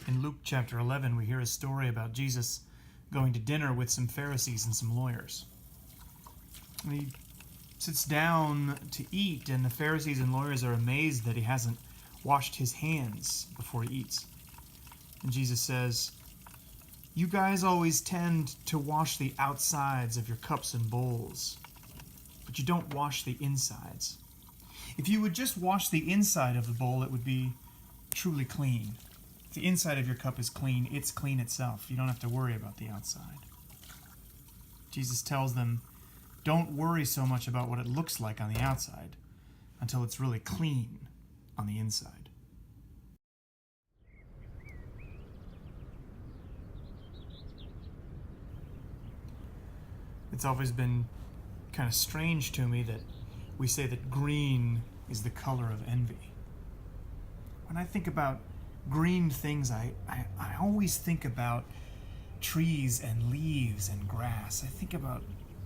In Luke chapter 11, we hear a story about Jesus going to dinner with some Pharisees and some lawyers. And he sits down to eat, and the Pharisees and lawyers are amazed that he hasn't washed his hands before he eats. And Jesus says, "You guys always tend to wash the outsides of your cups and bowls, but you don't wash the insides. If you would just wash the inside of the bowl, it would be truly clean. If the inside of your cup is clean, it's clean itself. You don't have to worry about the outside." Jesus tells them, don't worry so much about what it looks like on the outside until it's really clean on the inside. It's always been kind of strange to me that we say that green is the color of envy. When I think about green things, I always think about trees and leaves and grass. I think about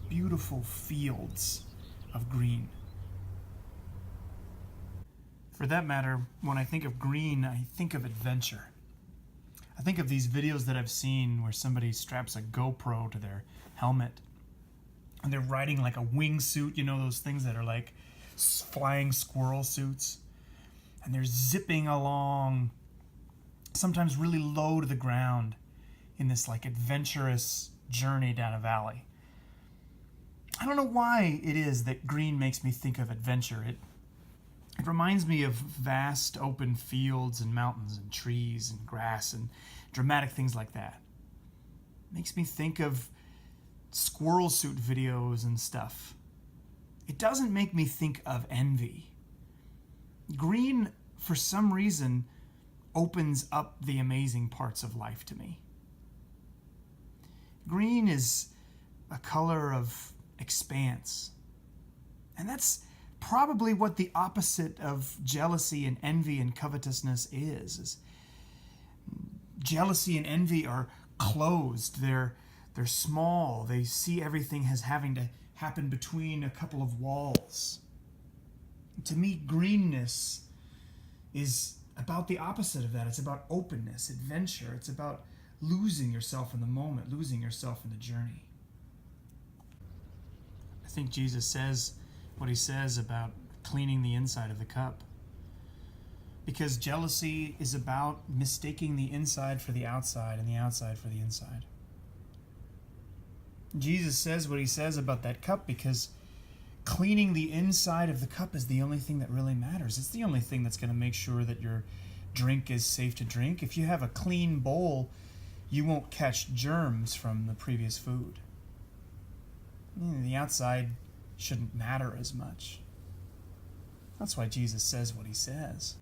beautiful fields of green. For that matter, when I think of green, I think of adventure. I think of these videos that I've seen where somebody straps a GoPro to their helmet and they're riding like a wingsuit, you know, those things that are like flying squirrel suits. And they're zipping along, sometimes really low to the ground, in this like adventurous journey down a valley. I don't know why it is that green makes me think of adventure. It reminds me of vast open fields and mountains and trees and grass and dramatic things like that. It makes me think of squirrel suit videos and stuff. It doesn't make me think of envy. Green, for some reason, opens up the amazing parts of life to me. Green is a color of expanse. And that's probably what the opposite of jealousy and envy and covetousness is. Jealousy and envy are closed. They're small. They see everything as having to happen between a couple of walls. To me, greenness is about the opposite of that. It's about openness, adventure. It's about losing yourself in the moment, losing yourself in the journey. I think Jesus says what he says about cleaning the inside of the cup. Because jealousy is about mistaking the inside for the outside and the outside for the inside. Jesus says what he says about that cup because cleaning the inside of the cup is the only thing that really matters. It's the only thing that's going to make sure that your drink is safe to drink. If you have a clean bowl, you won't catch germs from the previous food. The outside shouldn't matter as much. That's why Jesus says what he says.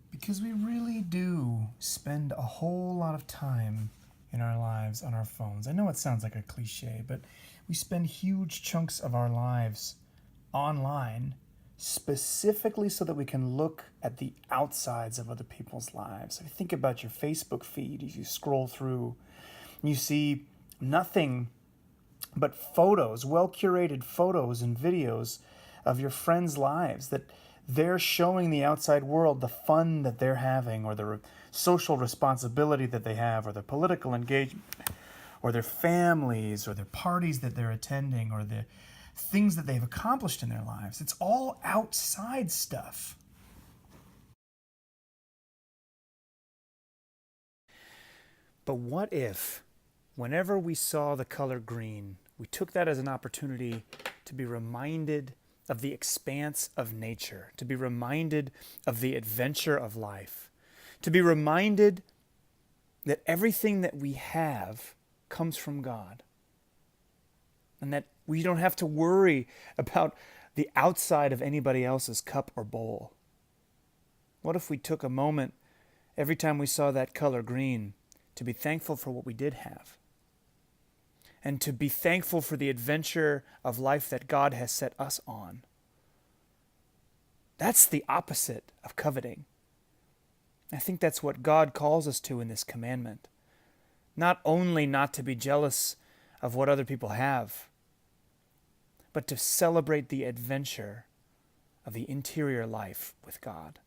Because we really do spend a whole lot of time in our lives on our phones. I know it sounds like a cliche, but we spend huge chunks of our lives online specifically so that we can look at the outsides of other people's lives. If you think about your Facebook feed, as you scroll through, you see nothing but photos, well-curated photos and videos of your friends' lives that they're showing the outside world the fun that they're having, or the social responsibility that they have, or their political engagement, or their families, or their parties that they're attending, or the things that they've accomplished in their lives. It's all outside stuff. But what if, whenever we saw the color green, we took that as an opportunity to be reminded of the expanse of nature, to be reminded of the adventure of life, to be reminded that everything that we have comes from God, and that we don't have to worry about the outside of anybody else's cup or bowl. What if we took a moment every time we saw that color green to be thankful for what we did have, and to be thankful for the adventure of life that God has set us on? That's the opposite of coveting. I think that's what God calls us to in this commandment. Not only not to be jealous of what other people have, but to celebrate the adventure of the interior life with God.